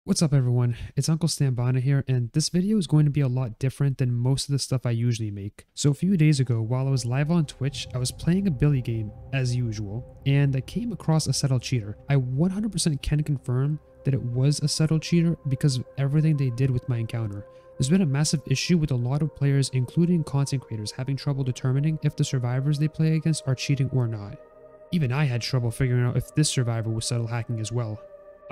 What's up everyone, it's UncleStanBana here, and this video is going to be a lot different than most of the stuff I usually make. So a few days ago, while I was live on Twitch, I was playing a Billy game, as usual, and I came across a settled cheater. I 100% can confirm that it was a settled cheater because of everything they did with my encounter. There's been a massive issue with a lot of players, including content creators, having trouble determining if the survivors they play against are cheating or not. Even I had trouble figuring out if this survivor was settled hacking as well.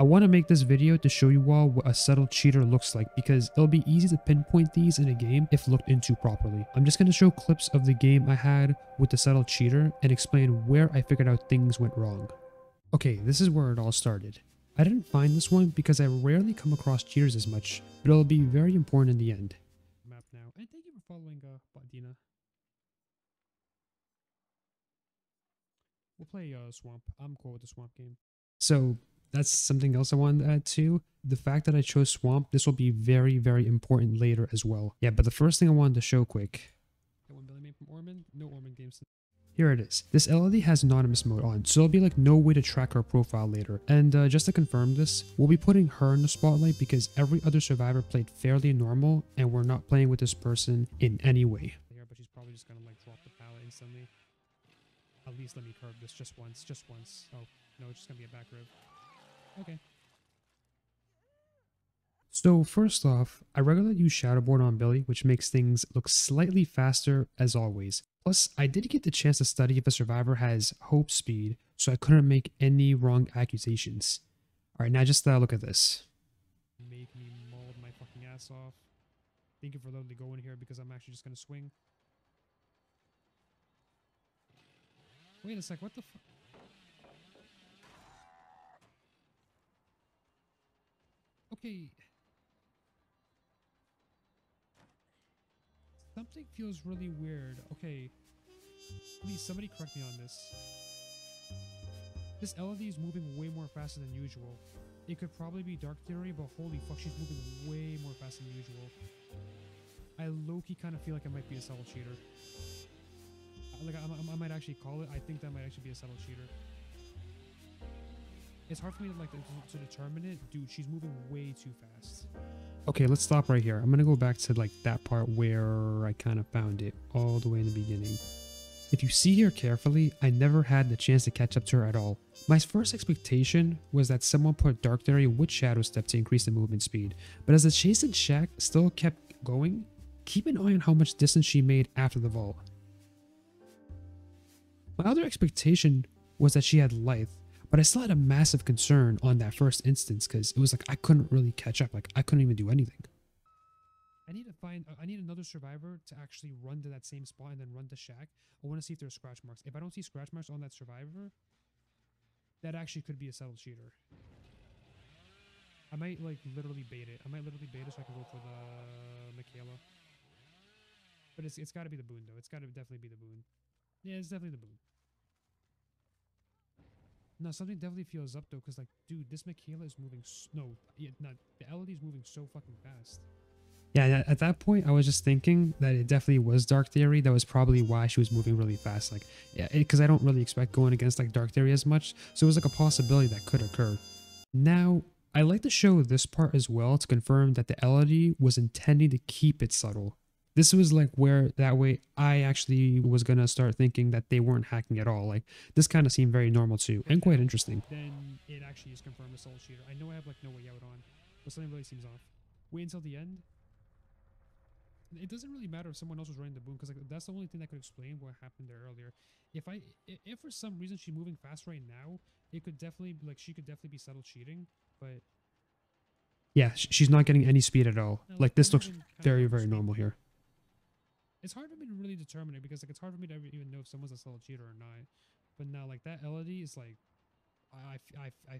I want to make this video to show you all what a settled cheater looks like because it'll be easy to pinpoint these in a game if looked into properly. I'm just going to show clips of the game I had with the settled cheater and explain where I figured out things went wrong. Okay, this is where it all started. I didn't find this one because I rarely come across cheaters as much, but it'll be very important in the end. Map now, and thank you for following Dina. We'll play Swamp. I'm cool with the Swamp game. So that's something else I wanted to add too. The fact that I chose Swamp, this will be very, very important later as well. Yeah, but the first thing I wanted to show quick. That one Billy made from Ormond? No Ormond games. Here it is. This LED has anonymous mode on, so there'll be like no way to track her profile later. And just to confirm this, we'll be putting her in the spotlight because every other survivor played fairly normal and we're not playing with this person in any way. But she's probably just gonna like drop the pallet instantly. At least let me curb this just once, Oh, no, it's just gonna be a back rib. Okay. So first off, I regularly use Shadowboard on Billy, which makes things look slightly faster as always. Plus, I did get the chance to study if a survivor has hope speed, so I couldn't make any wrong accusations. Alright, now just look at this. Make me mold my fucking ass off. Thank you for letting me go in here because I'm actually just gonna swing. Wait a sec, what the fuck? Okay. Something feels really weird. Okay. Please, somebody correct me on this. This LED is moving way more faster than usual. It could probably be Dark Theory, but holy fuck, she's moving way more faster than usual. I low-key kind of feel like it might be a subtle cheater. Like, I might actually call it. I think that might actually be a subtle cheater. It's hard for me to determine it. Dude, she's moving way too fast. Okay, let's stop right here. I'm gonna go back to like that part where I kind of found it all the way in the beginning. If you see here carefully, I never had the chance to catch up to her at all. My first expectation was that someone put Dark Theory with Shadow Step to increase the movement speed, but as the chase and shack still kept going, keep an eye on how much distance she made after the vault. My other expectation was that she had Lithe, but I still had a massive concern on that first instance because it was like I couldn't really catch up. Like I couldn't even do anything. I need another survivor to actually run to that same spot and then run to shack. I want to see if there's scratch marks. If I don't see scratch marks on that survivor, that actually could be a settled cheater. I might like literally bait it. I might literally bait it so I can go for the Michaela. But it's got to be the boon though. It's got to definitely be the boon. Yeah, it's definitely the boon. No, something definitely feels up though, because like, dude, this Michaela is moving. The LED is moving so fucking fast. Yeah, at that point, I was just thinking that it definitely was Dark Theory. That was probably why she was moving really fast. Like, yeah, because I don't really expect going against like Dark Theory as much, so it was like a possibility that could occur. Now, I like to show this part as well to confirm that the LED was intending to keep it subtle. This was like where that way I actually was gonna start thinking that they weren't hacking at all. Like this kind of seemed very normal too and quite interesting. Then it actually is confirmed a settled cheater. I know I have like no way out on, but something really seems off. Wait until the end. It doesn't really matter if someone else was running the boom because like that's the only thing that could explain what happened there earlier. If for some reason she's moving fast right now, it could definitely she could definitely be settled cheating. But yeah, she's not getting any speed at all. Like this looks very, very normal here. It's hard for me to really determine it because like it's hard for me to even know if someone's a settled cheater or not. But now like that LED is like, I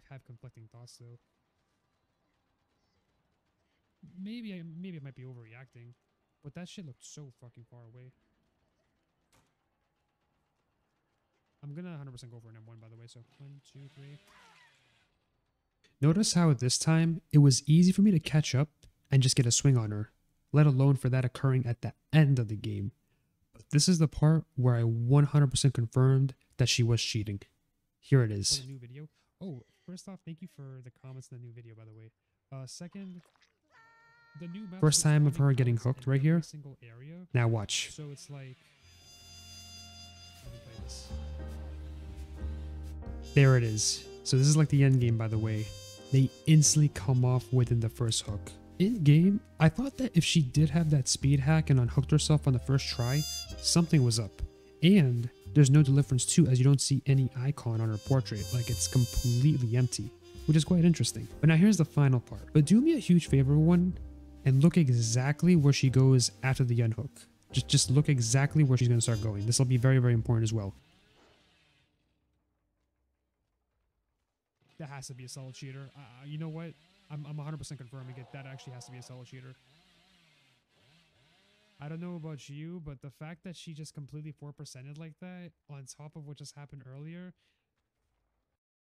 have conflicting thoughts though. Maybe I might be overreacting, but that shit looked so fucking far away. I'm gonna 100% go for an M1 by the way. So 1, 2, 3. Notice how this time it was easy for me to catch up and just get a swing on her, let alone for that occurring at the end of the game. But this is the part where I 100% confirmed that she was cheating. Here it is. Oh, new video. Oh, first off, thank you for the comments in the new video, by the way. Second, the new map First time of her getting hooked right here. single area. Now watch. So it's like, let me play this. There it is. So this is like the end game, by the way. They instantly come off within the first hook. In game, I thought that if she did have that speed hack and unhooked herself on the first try, something was up. And there's no deliverance too, as you don't see any icon on her portrait. Like, it's completely empty, which is quite interesting. But now here's the final part. But do me a huge favor, one, and look exactly where she goes after the unhook. Just look exactly where she's going to start going. This will be very, very important as well. That has to be a solid cheater. You know what? I'm 100% confirming it. That actually has to be a solid cheater. I don't know about you, but the fact that she just completely 4%ed like that on top of what just happened earlier.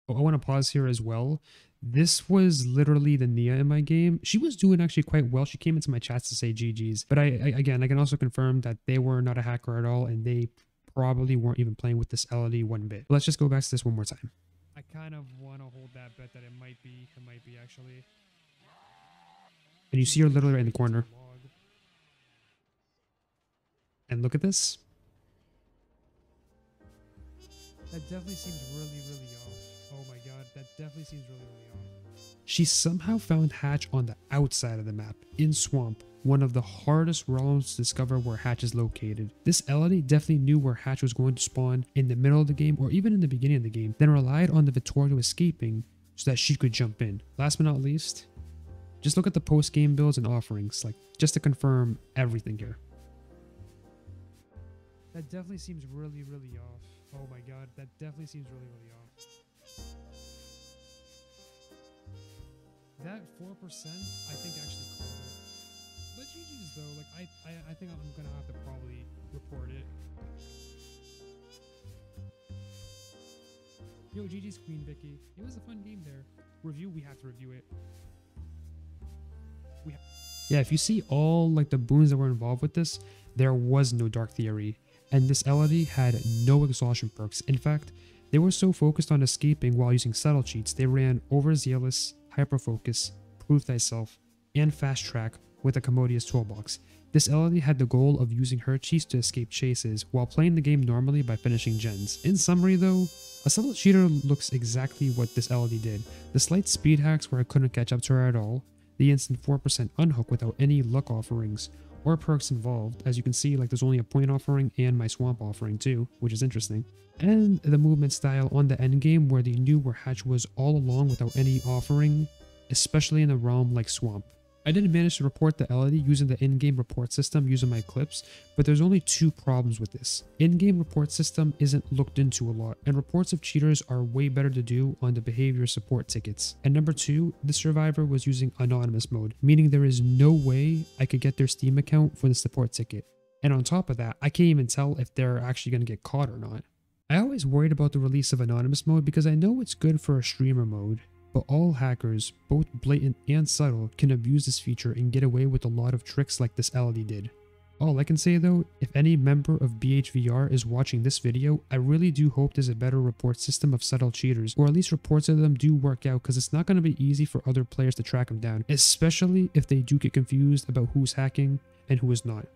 I want to pause here as well. This was literally the Nia in my game. She was doing actually quite well. She came into my chats to say GG's. But again, I can also confirm that they were not a hacker at all, and they probably weren't even playing with this LD one bit. Let's just go back to this one more time. I kind of want to hold that bet that it might be actually. And you see her literally right in the corner. And look at this. That definitely seems really, really off. Oh my god, that definitely seems really, really off. She somehow found Hatch on the outside of the map, in Swamp, one of the hardest realms to discover where Hatch is located. This LD definitely knew where Hatch was going to spawn in the middle of the game or even in the beginning of the game, then relied on the Vittorio escaping so that she could jump in. Last but not least, just look at the post-game builds and offerings, like just to confirm everything here. That definitely seems really, really off. Oh my god, that definitely seems really, really off. That 4%, I think actually called it. But GG's though, like I think I'm gonna have to probably report it. Yo, GG's Queen Vicky. It was a fun game there. Review, we have to review it. Yeah, if you see all like the boons that were involved with this, there was no Dark Theory. And this LD had no exhaustion perks. In fact, they were so focused on escaping while using subtle cheats, they ran Overzealous, Hyperfocus, Prove Thyself, and Fast Track with a Commodious toolbox. This LD had the goal of using her cheats to escape chases while playing the game normally by finishing gens. In summary though, a subtle cheater looks exactly what this LD did. The slight speed hacks where I couldn't catch up to her at all, the instant 4% unhook without any luck offerings or perks involved, as you can see, like there's only a point offering and my swamp offering too, which is interesting, and the movement style on the endgame where they knew where Hatch was all along without any offering, especially in a realm like swamp. I did manage to report the LD using the in-game report system using my clips, but there's only two problems with this. In-game report system isn't looked into a lot, and reports of cheaters are way better to do on the behavior support tickets. And number two, the survivor was using anonymous mode, meaning there is no way I could get their Steam account for the support ticket. And on top of that, I can't even tell if they're actually going to get caught or not. I always worried about the release of anonymous mode because I know it's good for a streamer mode, but all hackers, both blatant and subtle, can abuse this feature and get away with a lot of tricks like this LD did. All I can say though, if any member of BHVR is watching this video, I really do hope there's a better report system of subtle cheaters, or at least reports of them do work out, because it's not going to be easy for other players to track them down, especially if they do get confused about who's hacking and who is not.